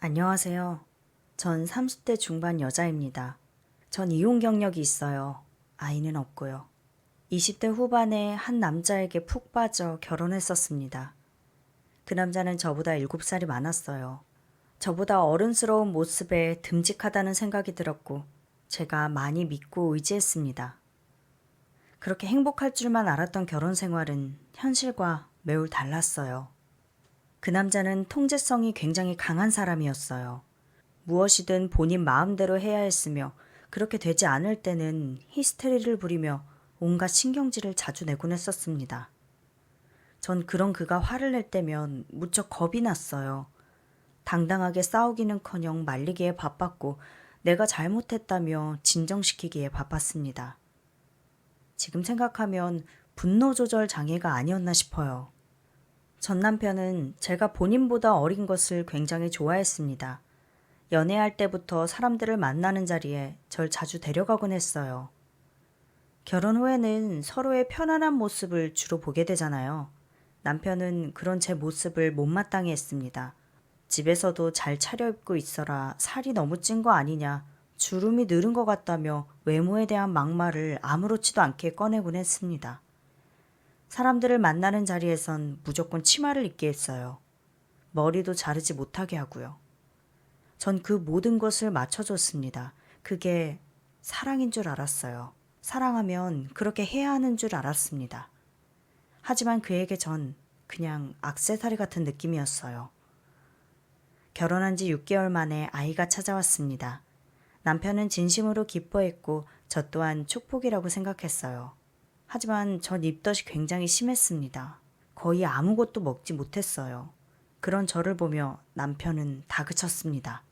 안녕하세요. 전 30대 중반 여자입니다. 전 이혼 경력이 있어요. 아이는 없고요. 20대 후반에 한 남자에게 푹 빠져 결혼했었습니다. 그 남자는 저보다 7살이 많았어요. 저보다 어른스러운 모습에 듬직하다는 생각이 들었고 제가 많이 믿고 의지했습니다. 그렇게 행복할 줄만 알았던 결혼 생활은 현실과 매우 달랐어요. 그 남자는 통제성이 굉장히 강한 사람이었어요. 무엇이든 본인 마음대로 해야 했으며 그렇게 되지 않을 때는 히스테리를 부리며 온갖 신경질을 자주 내곤 했었습니다. 전 그런 그가 화를 낼 때면 무척 겁이 났어요. 당당하게 싸우기는커녕 말리기에 바빴고 내가 잘못했다며 진정시키기에 바빴습니다. 지금 생각하면 분노 조절 장애가 아니었나 싶어요. 전 남편은 제가 본인보다 어린 것을 굉장히 좋아했습니다. 연애할 때부터 사람들을 만나는 자리에 절 자주 데려가곤 했어요. 결혼 후에는 서로의 편안한 모습을 주로 보게 되잖아요. 남편은 그런 제 모습을 못마땅해 했습니다. 집에서도 잘 차려입고 있어라, 살이 너무 찐 거 아니냐, 주름이 늘은 것 같다며 외모에 대한 막말을 아무렇지도 않게 꺼내곤 했습니다. 사람들을 만나는 자리에선 무조건 치마를 입게 했어요. 머리도 자르지 못하게 하고요. 전 그 모든 것을 맞춰줬습니다. 그게 사랑인 줄 알았어요. 사랑하면 그렇게 해야 하는 줄 알았습니다. 하지만 그에게 전 그냥 액세서리 같은 느낌이었어요. 결혼한 지 6개월 만에 아이가 찾아왔습니다. 남편은 진심으로 기뻐했고 저 또한 축복이라고 생각했어요. 하지만 전 입덧이 굉장히 심했습니다. 거의 아무것도 먹지 못했어요. 그런 저를 보며 남편은 다그쳤습니다.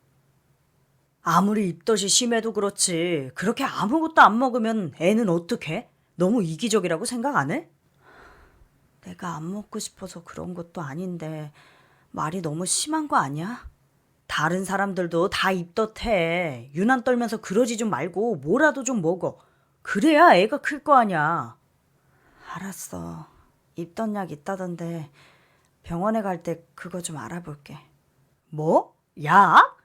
아무리 입덧이 심해도 그렇지 그렇게 아무것도 안 먹으면 애는 어떡해? 너무 이기적이라고 생각 안 해? 내가 안 먹고 싶어서 그런 것도 아닌데 말이 너무 심한 거 아니야? 다른 사람들도 다 입덧해. 유난 떨면서 그러지 좀 말고 뭐라도 좀 먹어. 그래야 애가 클 거 아니야. 알았어. 입덧약 있다던데 병원에 갈 때 그거 좀 알아볼게. 뭐? 약?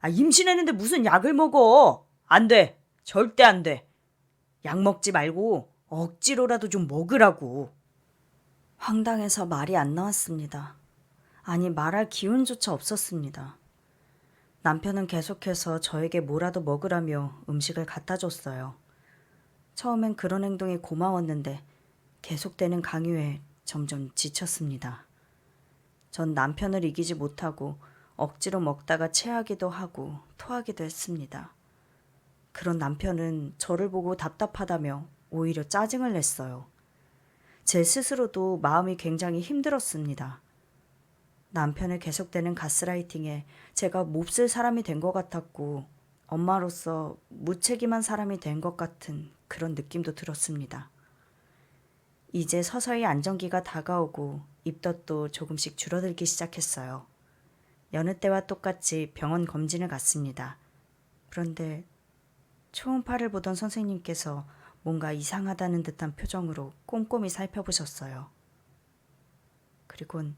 임신했는데 무슨 약을 먹어? 안 돼. 절대 안 돼. 약 먹지 말고 억지로라도 좀 먹으라고. 황당해서 말이 안 나왔습니다. 아니, 말할 기운조차 없었습니다. 남편은 계속해서 저에게 뭐라도 먹으라며 음식을 갖다 줬어요. 처음엔 그런 행동이 고마웠는데 계속되는 강요에 점점 지쳤습니다. 전 남편을 이기지 못하고 억지로 먹다가 체하기도 하고 토하기도 했습니다. 그런 남편은 저를 보고 답답하다며 오히려 짜증을 냈어요. 제 스스로도 마음이 굉장히 힘들었습니다. 남편의 계속되는 가스라이팅에 제가 몹쓸 사람이 된 것 같았고 엄마로서 무책임한 사람이 된 것 같은 그런 느낌도 들었습니다. 이제 서서히 안정기가 다가오고 입덧도 조금씩 줄어들기 시작했어요. 여느 때와 똑같이 병원 검진을 갔습니다. 그런데 초음파를 보던 선생님께서 뭔가 이상하다는 듯한 표정으로 꼼꼼히 살펴보셨어요. 그리곤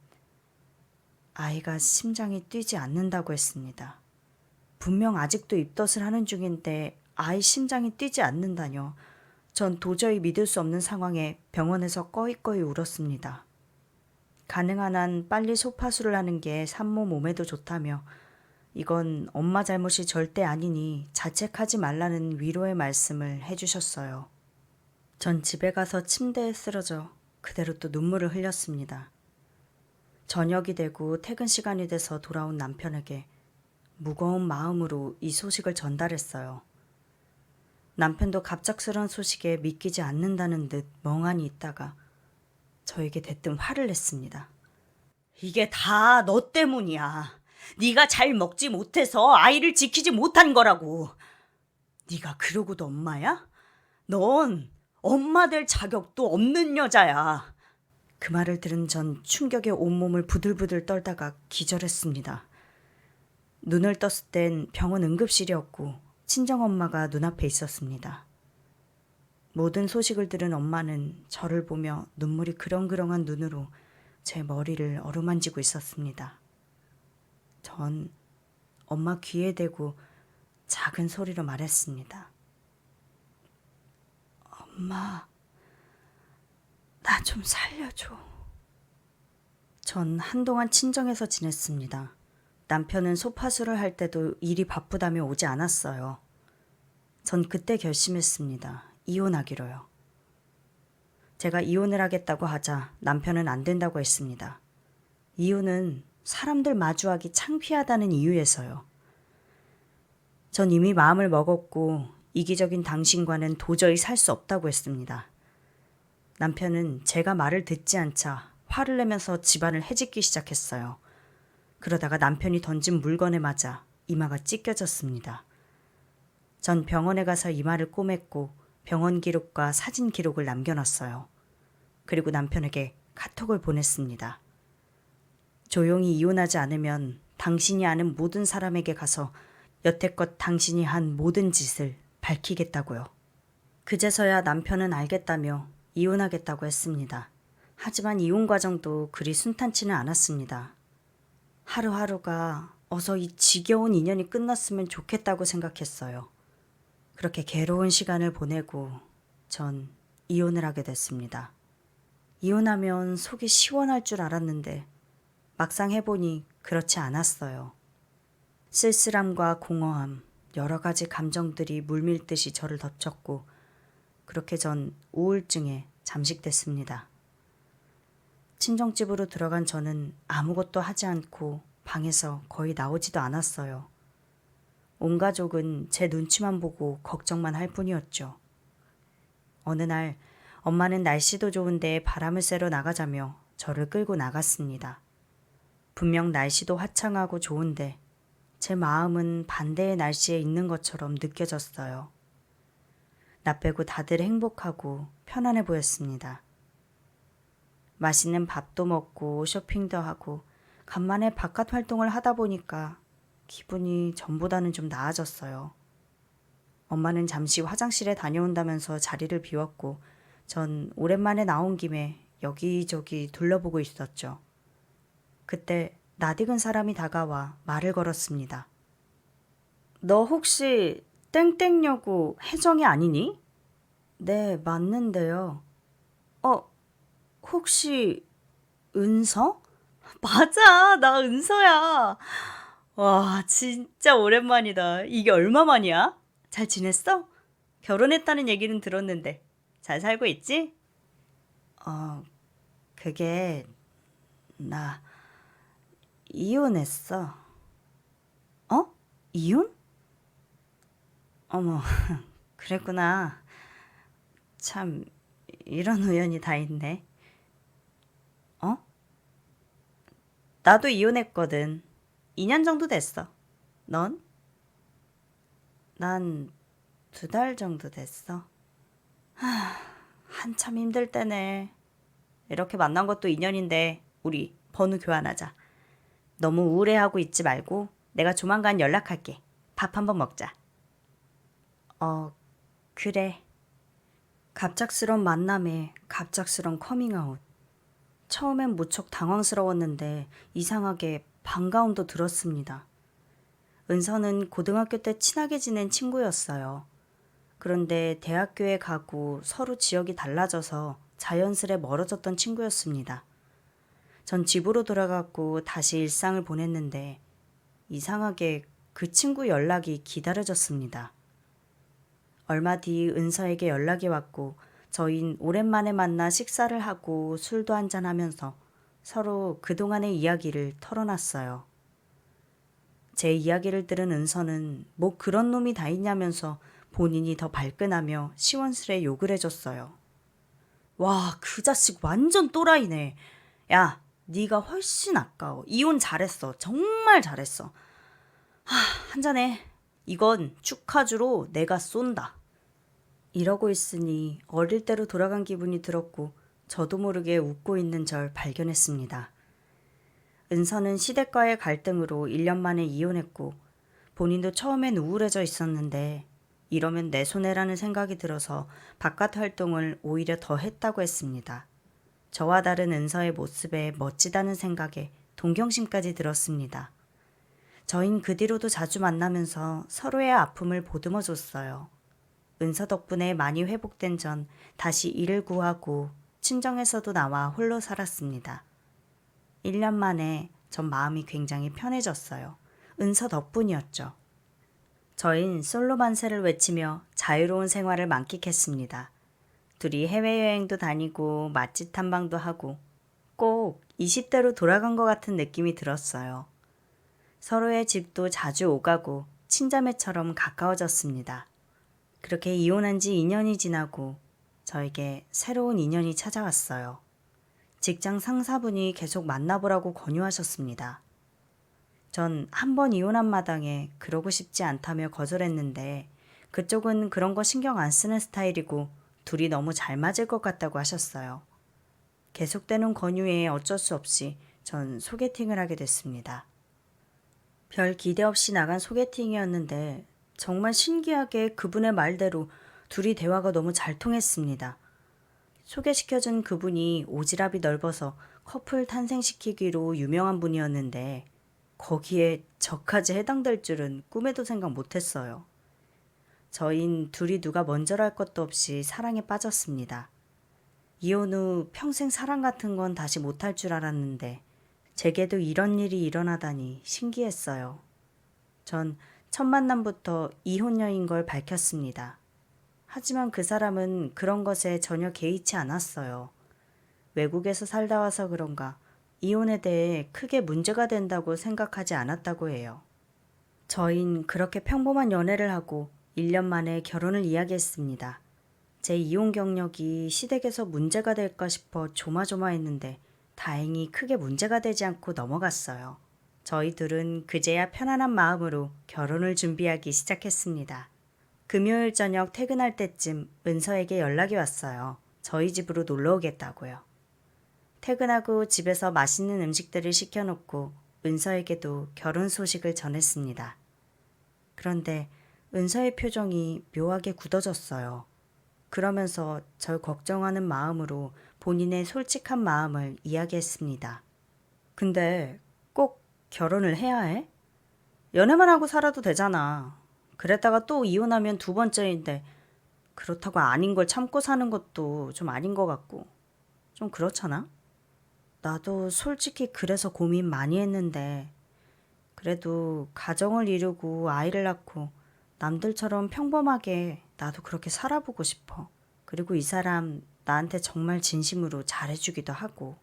아이가 심장이 뛰지 않는다고 했습니다. 분명 아직도 입덧을 하는 중인데 아이 심장이 뛰지 않는다뇨. 전 도저히 믿을 수 없는 상황에 병원에서 꺼이꺼이 울었습니다. 가능한 한 빨리 소파수를 하는 게 산모 몸에도 좋다며 이건 엄마 잘못이 절대 아니니 자책하지 말라는 위로의 말씀을 해주셨어요. 전 집에 가서 침대에 쓰러져 그대로 또 눈물을 흘렸습니다. 저녁이 되고 퇴근 시간이 돼서 돌아온 남편에게 무거운 마음으로 이 소식을 전달했어요. 남편도 갑작스러운 소식에 믿기지 않는다는 듯 멍하니 있다가 저에게 대뜸 화를 냈습니다. 이게 다 너 때문이야. 네가 잘 먹지 못해서 아이를 지키지 못한 거라고. 네가 그러고도 엄마야? 넌 엄마 될 자격도 없는 여자야. 그 말을 들은 전 충격에 온몸을 부들부들 떨다가 기절했습니다. 눈을 떴을 땐 병원 응급실이었고 친정엄마가 눈앞에 있었습니다. 모든 소식을 들은 엄마는 저를 보며 눈물이 그렁그렁한 눈으로 제 머리를 어루만지고 있었습니다. 전 엄마 귀에 대고 작은 소리로 말했습니다. 엄마, 나 좀 살려줘. 전 한동안 친정에서 지냈습니다. 남편은 소파수를 할 때도 일이 바쁘다며 오지 않았어요. 전 그때 결심했습니다. 이혼하기로요. 제가 이혼을 하겠다고 하자 남편은 안 된다고 했습니다. 이유는 사람들 마주하기 창피하다는 이유에서요. 전 이미 마음을 먹었고 이기적인 당신과는 도저히 살 수 없다고 했습니다. 남편은 제가 말을 듣지 않자 화를 내면서 집안을 헤집기 시작했어요. 그러다가 남편이 던진 물건에 맞아 이마가 찢겨졌습니다. 전 병원에 가서 이마를 꼬맸고 병원 기록과 사진 기록을 남겨놨어요. 그리고 남편에게 카톡을 보냈습니다. 조용히 이혼하지 않으면 당신이 아는 모든 사람에게 가서 여태껏 당신이 한 모든 짓을 밝히겠다고요. 그제서야 남편은 알겠다며 이혼하겠다고 했습니다. 하지만 이혼 과정도 그리 순탄치는 않았습니다. 하루하루가 어서 이 지겨운 인연이 끝났으면 좋겠다고 생각했어요. 그렇게 괴로운 시간을 보내고 전 이혼을 하게 됐습니다. 이혼하면 속이 시원할 줄 알았는데 막상 해보니 그렇지 않았어요. 쓸쓸함과 공허함, 여러 가지 감정들이 물밀듯이 저를 덮쳤고 그렇게 전 우울증에 잠식됐습니다. 친정집으로 들어간 저는 아무것도 하지 않고 방에서 거의 나오지도 않았어요. 온 가족은 제 눈치만 보고 걱정만 할 뿐이었죠. 어느 날 엄마는 날씨도 좋은데 바람을 쐬러 나가자며 저를 끌고 나갔습니다. 분명 날씨도 화창하고 좋은데 제 마음은 반대의 날씨에 있는 것처럼 느껴졌어요. 나 빼고 다들 행복하고 편안해 보였습니다. 맛있는 밥도 먹고 쇼핑도 하고 간만에 바깥 활동을 하다 보니까 기분이 전보다는 좀 나아졌어요. 엄마는 잠시 화장실에 다녀온다면서 자리를 비웠고 전 오랜만에 나온 김에 여기저기 둘러보고 있었죠. 그때 낯익은 사람이 다가와 말을 걸었습니다. 너 혹시 땡땡여고 혜정이 아니니? 네, 맞는데요. 혹시 은서? 맞아, 나 은서야. 와, 진짜 오랜만이다. 이게 얼마만이야? 잘 지냈어? 결혼했다는 얘기는 들었는데 잘 살고 있지? 그게 나 이혼했어. 어? 이혼? 어머, 그랬구나. 참 이런 우연이 다 있네. 나도 이혼했거든. 2년 정도 됐어. 넌? 난 2달 정도 됐어. 한참 힘들 때네. 이렇게 만난 것도 인연인데 우리 번호 교환하자. 너무 우울해하고 있지 말고 내가 조만간 연락할게. 밥 한번 먹자. 그래. 갑작스런 만남에 갑작스런 커밍아웃. 처음엔 무척 당황스러웠는데 이상하게 반가움도 들었습니다. 은서는 고등학교 때 친하게 지낸 친구였어요. 그런데 대학교에 가고 서로 지역이 달라져서 자연스레 멀어졌던 친구였습니다. 전 집으로 돌아갔고 다시 일상을 보냈는데 이상하게 그 친구 연락이 기다려졌습니다. 얼마 뒤 은서에게 연락이 왔고 저흰 오랜만에 만나 식사를 하고 술도 한잔하면서 서로 그동안의 이야기를 털어놨어요. 제 이야기를 들은 은서는 뭐 그런 놈이 다 있냐면서 본인이 더 발끈하며 시원스레 욕을 해줬어요. 와, 그 자식 완전 또라이네. 야, 네가 훨씬 아까워. 이혼 잘했어. 정말 잘했어. 한잔해. 이건 축하주로 내가 쏜다. 이러고 있으니 어릴 때로 돌아간 기분이 들었고 저도 모르게 웃고 있는 절 발견했습니다. 은서는 시댁과의 갈등으로 1년 만에 이혼했고 본인도 처음엔 우울해져 있었는데 이러면 내 손해라는 생각이 들어서 바깥 활동을 오히려 더 했다고 했습니다. 저와 다른 은서의 모습에 멋지다는 생각에 동경심까지 들었습니다. 저흰 그 뒤로도 자주 만나면서 서로의 아픔을 보듬어줬어요. 은서 덕분에 많이 회복된 전 다시 일을 구하고 친정에서도 나와 홀로 살았습니다. 1년 만에 전 마음이 굉장히 편해졌어요. 은서 덕분이었죠. 저흰 솔로 만세를 외치며 자유로운 생활을 만끽했습니다. 둘이 해외여행도 다니고 맛집 탐방도 하고 꼭 20대로 돌아간 것 같은 느낌이 들었어요. 서로의 집도 자주 오가고 친자매처럼 가까워졌습니다. 그렇게 이혼한 지 2년이 지나고 저에게 새로운 인연이 찾아왔어요. 직장 상사분이 계속 만나보라고 권유하셨습니다. 전 한 번 이혼한 마당에 그러고 싶지 않다며 거절했는데 그쪽은 그런 거 신경 안 쓰는 스타일이고 둘이 너무 잘 맞을 것 같다고 하셨어요. 계속되는 권유에 어쩔 수 없이 전 소개팅을 하게 됐습니다. 별 기대 없이 나간 소개팅이었는데 정말 신기하게 그분의 말대로 둘이 대화가 너무 잘 통했습니다. 소개시켜준 그분이 오지랖이 넓어서 커플 탄생시키기로 유명한 분이었는데 거기에 저까지 해당될 줄은 꿈에도 생각 못했어요. 저흰 둘이 누가 먼저랄 것도 없이 사랑에 빠졌습니다. 이혼 후 평생 사랑 같은 건 다시 못할 줄 알았는데 제게도 이런 일이 일어나다니 신기했어요. 전 첫 만남부터 이혼녀인 걸 밝혔습니다. 하지만 그 사람은 그런 것에 전혀 개의치 않았어요. 외국에서 살다 와서 그런가 이혼에 대해 크게 문제가 된다고 생각하지 않았다고 해요. 저흰 그렇게 평범한 연애를 하고 1년 만에 결혼을 이야기했습니다. 제 이혼 경력이 시댁에서 문제가 될까 싶어 조마조마했는데 다행히 크게 문제가 되지 않고 넘어갔어요. 저희 둘은 그제야 편안한 마음으로 결혼을 준비하기 시작했습니다. 금요일 저녁 퇴근할 때쯤 은서에게 연락이 왔어요. 저희 집으로 놀러 오겠다고요. 퇴근하고 집에서 맛있는 음식들을 시켜놓고 은서에게도 결혼 소식을 전했습니다. 그런데 은서의 표정이 묘하게 굳어졌어요. 그러면서 절 걱정하는 마음으로 본인의 솔직한 마음을 이야기했습니다. 근데 꼭 결혼을 해야 해? 연애만 하고 살아도 되잖아. 그랬다가 또 이혼하면 두 번째인데 그렇다고 아닌 걸 참고 사는 것도 좀 아닌 것 같고 좀 그렇잖아? 나도 솔직히 그래서 고민 많이 했는데 그래도 가정을 이루고 아이를 낳고 남들처럼 평범하게 나도 그렇게 살아보고 싶어. 그리고 이 사람 나한테 정말 진심으로 잘해주기도 하고.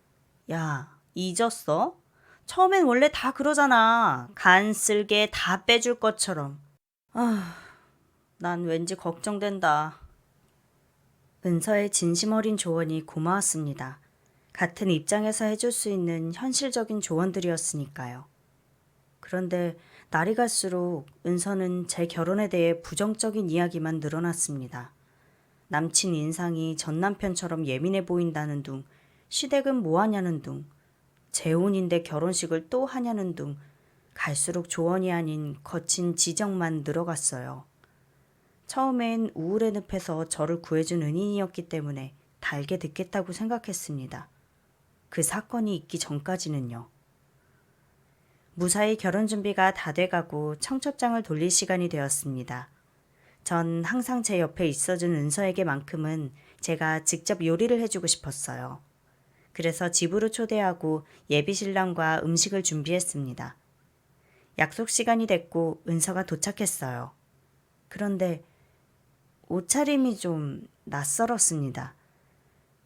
야, 잊었어? 처음엔 원래 다 그러잖아. 간 쓸게 다 빼줄 것처럼. 난 왠지 걱정된다. 은서의 진심 어린 조언이 고마웠습니다. 같은 입장에서 해줄 수 있는 현실적인 조언들이었으니까요. 그런데 날이 갈수록 은서는 제 결혼에 대해 부정적인 이야기만 늘어났습니다. 남친 인상이 전 남편처럼 예민해 보인다는 둥, 시댁은 뭐 하냐는 둥, 재혼인데 결혼식을 또 하냐는 둥, 갈수록 조언이 아닌 거친 지적만 늘어갔어요. 처음엔 우울의 늪에서 저를 구해준 은인이었기 때문에 달게 듣겠다고 생각했습니다. 그 사건이 있기 전까지는요. 무사히 결혼 준비가 다 돼가고 청첩장을 돌릴 시간이 되었습니다. 전 항상 제 옆에 있어준 은서에게만큼은 제가 직접 요리를 해주고 싶었어요. 그래서 집으로 초대하고 예비신랑과 음식을 준비했습니다. 약속 시간이 됐고 은서가 도착했어요. 그런데 옷차림이 좀 낯설었습니다.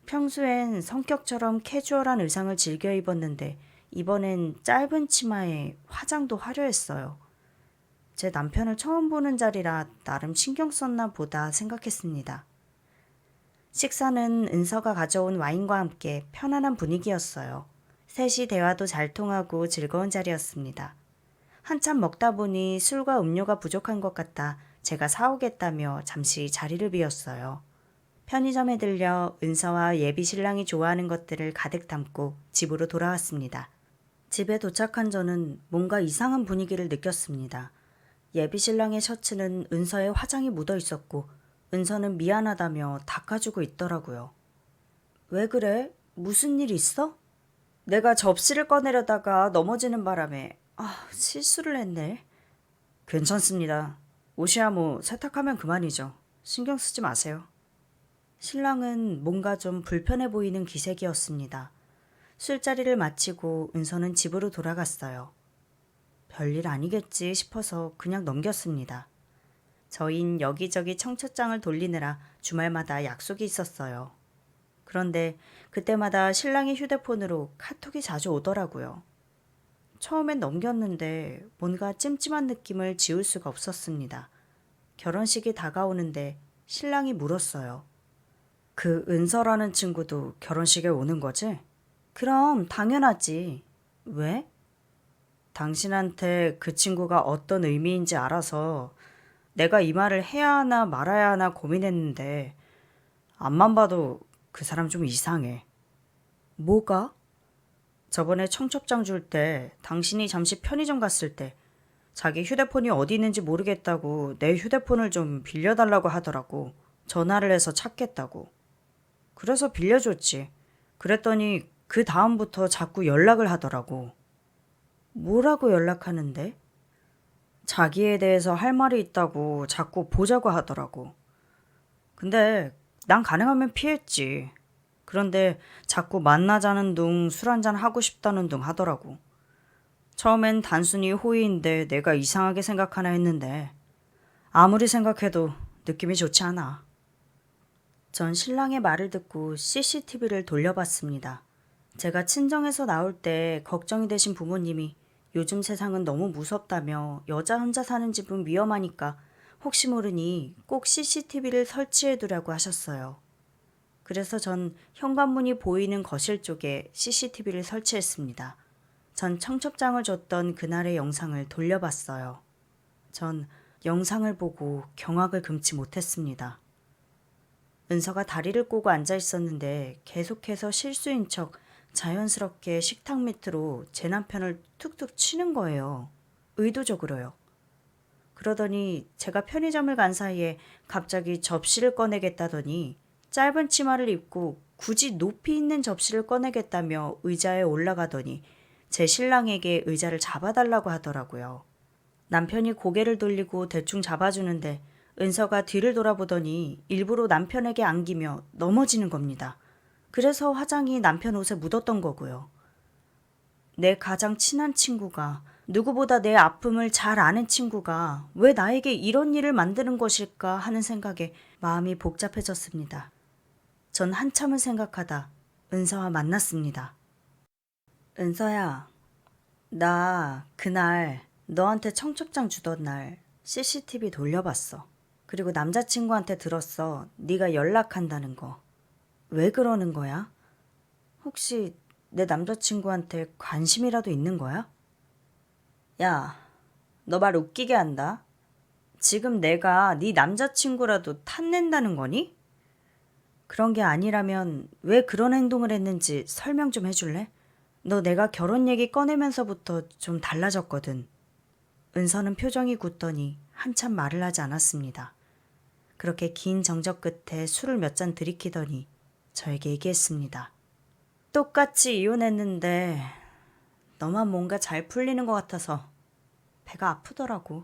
평소엔 성격처럼 캐주얼한 의상을 즐겨 입었는데 이번엔 짧은 치마에 화장도 화려했어요. 제 남편을 처음 보는 자리라 나름 신경 썼나 보다 생각했습니다. 식사는 은서가 가져온 와인과 함께 편안한 분위기였어요. 셋이 대화도 잘 통하고 즐거운 자리였습니다. 한참 먹다 보니 술과 음료가 부족한 것 같아 제가 사오겠다며 잠시 자리를 비웠어요. 편의점에 들려 은서와 예비 신랑이 좋아하는 것들을 가득 담고 집으로 돌아왔습니다. 집에 도착한 저는 뭔가 이상한 분위기를 느꼈습니다. 예비 신랑의 셔츠는 은서의 화장이 묻어 있었고 은서는 미안하다며 닦아주고 있더라고요. 왜 그래? 무슨 일 있어? 내가 접시를 꺼내려다가 넘어지는 바람에 실수를 했네. 괜찮습니다. 옷이야 뭐 세탁하면 그만이죠. 신경 쓰지 마세요. 신랑은 뭔가 좀 불편해 보이는 기색이었습니다. 술자리를 마치고 은서는 집으로 돌아갔어요. 별일 아니겠지 싶어서 그냥 넘겼습니다. 저흰 여기저기 청첩장을 돌리느라 주말마다 약속이 있었어요. 그런데 그때마다 신랑의 휴대폰으로 카톡이 자주 오더라고요. 처음엔 넘겼는데 뭔가 찜찜한 느낌을 지울 수가 없었습니다. 결혼식이 다가오는데 신랑이 물었어요. 그 은서라는 친구도 결혼식에 오는 거지? 그럼 당연하지. 왜? 당신한테 그 친구가 어떤 의미인지 알아서 내가 이 말을 해야 하나 말아야 하나 고민했는데 앞만 봐도 그 사람 좀 이상해. 뭐가? 저번에 청첩장 줄 때 당신이 잠시 편의점 갔을 때 자기 휴대폰이 어디 있는지 모르겠다고 내 휴대폰을 좀 빌려달라고 하더라고. 전화를 해서 찾겠다고. 그래서 빌려줬지. 그랬더니 그 다음부터 자꾸 연락을 하더라고. 뭐라고 연락하는데? 자기에 대해서 할 말이 있다고 자꾸 보자고 하더라고. 근데 난 가능하면 피했지. 그런데 자꾸 만나자는 둥 술 한잔 하고 싶다는 둥 하더라고. 처음엔 단순히 호의인데 내가 이상하게 생각하나 했는데 아무리 생각해도 느낌이 좋지 않아. 전 신랑의 말을 듣고 CCTV를 돌려봤습니다. 제가 친정에서 나올 때 걱정이 되신 부모님이 요즘 세상은 너무 무섭다며 여자 혼자 사는 집은 위험하니까 혹시 모르니 꼭 CCTV를 설치해두라고 하셨어요. 그래서 전 현관문이 보이는 거실 쪽에 CCTV를 설치했습니다. 전 청첩장을 줬던 그날의 영상을 돌려봤어요. 전 영상을 보고 경악을 금치 못했습니다. 은서가 다리를 꼬고 앉아 있었는데 계속해서 실수인 척 자연스럽게 식탁 밑으로 제 남편을 툭툭 치는 거예요. 의도적으로요. 그러더니 제가 편의점을 간 사이에 갑자기 접시를 꺼내겠다더니 짧은 치마를 입고 굳이 높이 있는 접시를 꺼내겠다며 의자에 올라가더니 제 신랑에게 의자를 잡아달라고 하더라고요. 남편이 고개를 돌리고 대충 잡아주는데 은서가 뒤를 돌아보더니 일부러 남편에게 안기며 넘어지는 겁니다. 그래서 화장이 남편 옷에 묻었던 거고요. 내 가장 친한 친구가, 누구보다 내 아픔을 잘 아는 친구가 왜 나에게 이런 일을 만드는 것일까 하는 생각에 마음이 복잡해졌습니다. 전 한참을 생각하다 은서와 만났습니다. 은서야, 나 그날 너한테 청첩장 주던 날 CCTV 돌려봤어. 그리고 남자친구한테 들었어. 네가 연락한다는 거. 왜 그러는 거야? 혹시 내 남자친구한테 관심이라도 있는 거야? 야, 너 말 웃기게 한다. 지금 내가 네 남자친구라도 탐낸다는 거니? 그런 게 아니라면 왜 그런 행동을 했는지 설명 좀 해줄래? 너 내가 결혼 얘기 꺼내면서부터 좀 달라졌거든. 은서는 표정이 굳더니 한참 말을 하지 않았습니다. 그렇게 긴 정적 끝에 술을 몇 잔 들이키더니 저에게 얘기했습니다. 똑같이 이혼했는데 너만 뭔가 잘 풀리는 것 같아서 배가 아프더라고.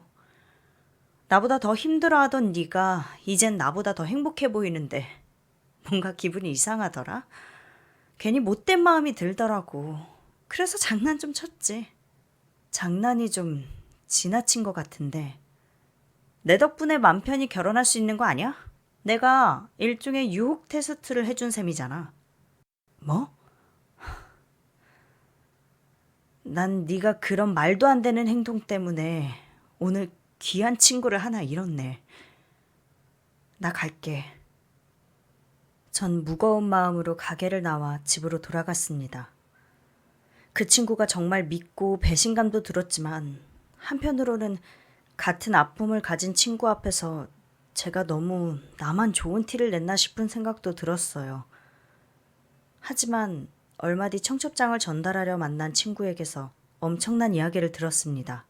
나보다 더 힘들어하던 네가 이젠 나보다 더 행복해 보이는데 뭔가 기분이 이상하더라. 괜히 못된 마음이 들더라고. 그래서 장난 좀 쳤지. 장난이 좀 지나친 것 같은데 내 덕분에 맘 편히 결혼할 수 있는 거 아니야? 내가 일종의 유혹 테스트를 해준 셈이잖아. 뭐? 난 네가 그런 말도 안 되는 행동 때문에 오늘 귀한 친구를 하나 잃었네. 나 갈게. 전 무거운 마음으로 가게를 나와 집으로 돌아갔습니다. 그 친구가 정말 믿고 배신감도 들었지만 한편으로는 같은 아픔을 가진 친구 앞에서 제가 너무 나만 좋은 티를 냈나 싶은 생각도 들었어요. 하지만 얼마 뒤 청첩장을 전달하려 만난 친구에게서 엄청난 이야기를 들었습니다.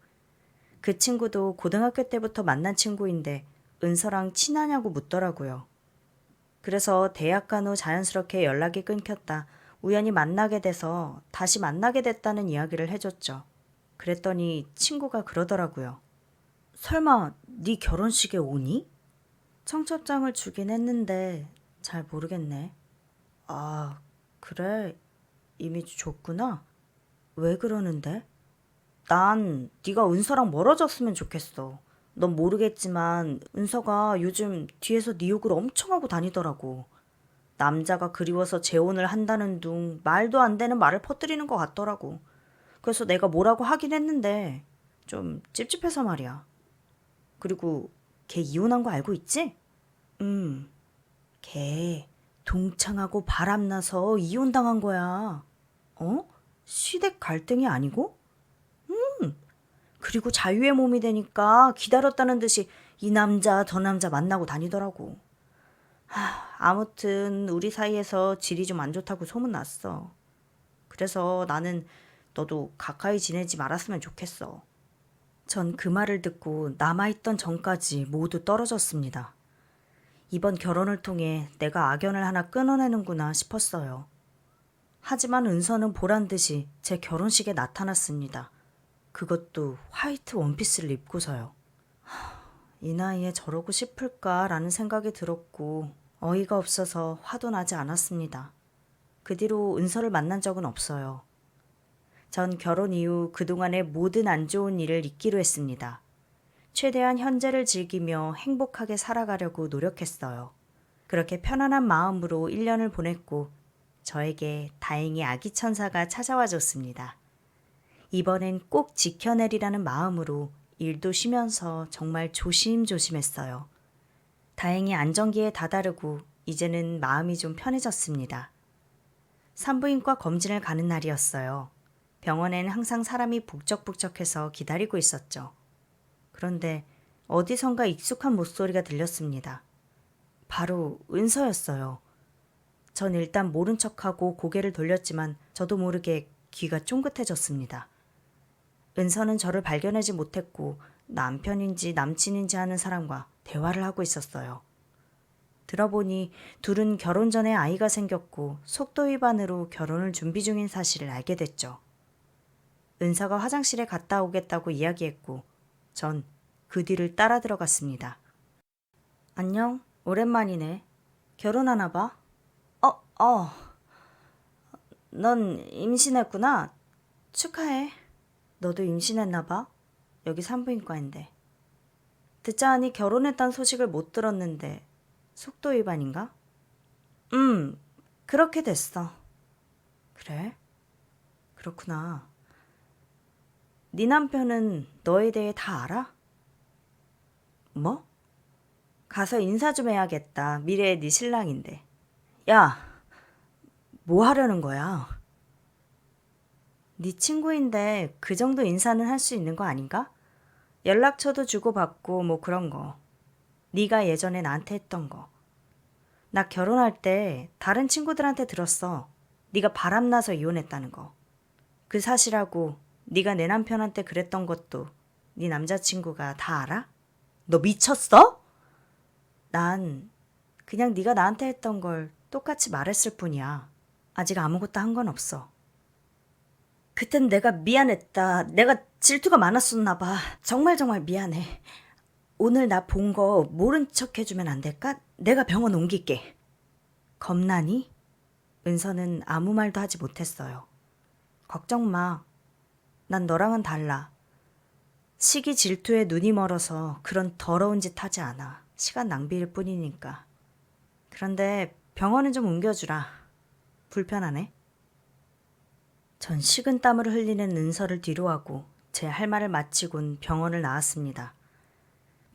그 친구도 고등학교 때부터 만난 친구인데 은서랑 친하냐고 묻더라고요. 그래서 대학 간 후 자연스럽게 연락이 끊겼다 우연히 만나게 돼서 다시 만나게 됐다는 이야기를 해줬죠. 그랬더니 친구가 그러더라고요. 설마 네 결혼식에 오니? 청첩장을 주긴 했는데 잘 모르겠네. 아, 그래. 이미 줬구나. 왜 그러는데? 난 네가 은서랑 멀어졌으면 좋겠어. 넌 모르겠지만 은서가 요즘 뒤에서 네 욕을 엄청 하고 다니더라고. 남자가 그리워서 재혼을 한다는 둥 말도 안 되는 말을 퍼뜨리는 것 같더라고. 그래서 내가 뭐라고 하긴 했는데 좀 찝찝해서 말이야. 그리고 걔 이혼한 거 알고 있지? 걔 동창하고 바람나서 이혼당한 거야. 어? 시댁 갈등이 아니고? 그리고 자유의 몸이 되니까 기다렸다는 듯이 이 남자 저 남자 만나고 다니더라고. 아무튼 우리 사이에서 질이 좀 안 좋다고 소문났어. 그래서 나는 너도 가까이 지내지 말았으면 좋겠어. 전 그 말을 듣고 남아있던 정까지 모두 떨어졌습니다. 이번 결혼을 통해 내가 악연을 하나 끊어내는구나 싶었어요. 하지만 은서는 보란듯이 제 결혼식에 나타났습니다. 그것도 화이트 원피스를 입고서요. 이 나이에 저러고 싶을까라는 생각이 들었고 어이가 없어서 화도 나지 않았습니다. 그 뒤로 은서를 만난 적은 없어요. 전 결혼 이후 그동안의 모든 안 좋은 일을 잊기로 했습니다. 최대한 현재를 즐기며 행복하게 살아가려고 노력했어요. 그렇게 편안한 마음으로 1년을 보냈고 저에게 다행히 아기 천사가 찾아와 줬습니다. 이번엔 꼭 지켜내리라는 마음으로 일도 쉬면서 정말 조심조심했어요. 다행히 안정기에 다다르고 이제는 마음이 좀 편해졌습니다. 산부인과 검진을 가는 날이었어요. 병원엔 항상 사람이 북적북적해서 기다리고 있었죠. 그런데 어디선가 익숙한 목소리가 들렸습니다. 바로 은서였어요. 전 일단 모른 척하고 고개를 돌렸지만 저도 모르게 귀가 쫑긋해졌습니다. 은서는 저를 발견하지 못했고 남편인지 남친인지 하는 사람과 대화를 하고 있었어요. 들어보니 둘은 결혼 전에 아이가 생겼고 속도 위반으로 결혼을 준비 중인 사실을 알게 됐죠. 은서가 화장실에 갔다 오겠다고 이야기했고 전 그 뒤를 따라 들어갔습니다. 안녕, 오랜만이네. 결혼하나 봐? 넌 임신했구나. 축하해. 너도 임신했나 봐. 여기 산부인과인데. 듣자 하니 결혼했다는 소식을 못 들었는데 속도 위반인가? 그렇게 됐어. 그래? 그렇구나. 네 남편은 너에 대해 다 알아? 뭐? 가서 인사 좀 해야겠다. 미래의 네 신랑인데. 야, 뭐 하려는 거야? 네 친구인데 그 정도 인사는 할 수 있는 거 아닌가? 연락처도 주고받고 뭐 그런 거. 네가 예전에 나한테 했던 거. 나 결혼할 때 다른 친구들한테 들었어. 네가 바람나서 이혼했다는 거. 그 사실하고 네가 내 남편한테 그랬던 것도 네 남자친구가 다 알아? 너 미쳤어? 난 그냥 네가 나한테 했던 걸 똑같이 말했을 뿐이야. 아직 아무것도 한 건 없어. 그땐 내가 미안했다. 내가 질투가 많았었나 봐. 정말 미안해. 오늘 나 본 거 모른 척 해주면 안 될까? 내가 병원 옮길게. 겁나니? 은서는 아무 말도 하지 못했어요. 걱정 마. 난 너랑은 달라. 시기 질투에 눈이 멀어서 그런 더러운 짓 하지 않아. 시간 낭비일 뿐이니까. 그런데 병원은 좀 옮겨주라. 불편하네. 전 식은땀을 흘리는 은서를 뒤로하고 제 할 말을 마치곤 병원을 나왔습니다.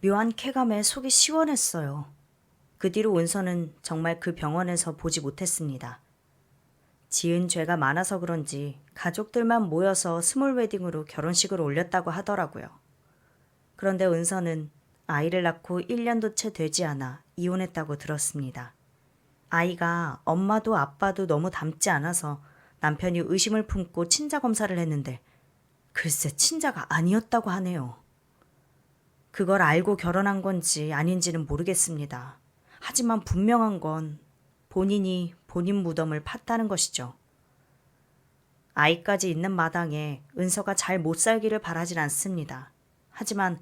묘한 쾌감에 속이 시원했어요. 그 뒤로 은서는 정말 그 병원에서 보지 못했습니다. 지은 죄가 많아서 그런지 가족들만 모여서 스몰 웨딩으로 결혼식을 올렸다고 하더라고요. 그런데 은서는 아이를 낳고 1년도 채 되지 않아 이혼했다고 들었습니다. 아이가 엄마도 아빠도 너무 닮지 않아서 남편이 의심을 품고 친자 검사를 했는데 글쎄 친자가 아니었다고 하네요. 그걸 알고 결혼한 건지 아닌지는 모르겠습니다. 하지만 분명한 건 본인이 본인 무덤을 팠다는 것이죠. 아이까지 있는 마당에 은서가 잘 못 살기를 바라진 않습니다. 하지만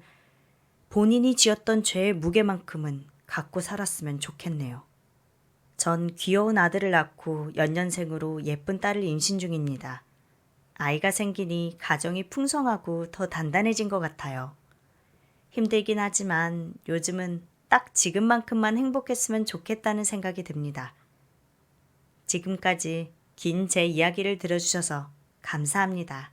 본인이 지었던 죄의 무게만큼은 갖고 살았으면 좋겠네요. 전 귀여운 아들을 낳고 연년생으로 예쁜 딸을 임신 중입니다. 아이가 생기니 가정이 풍성하고 더 단단해진 것 같아요. 힘들긴 하지만 요즘은 딱 지금만큼만 행복했으면 좋겠다는 생각이 듭니다. 지금까지 긴 제 이야기를 들어주셔서 감사합니다.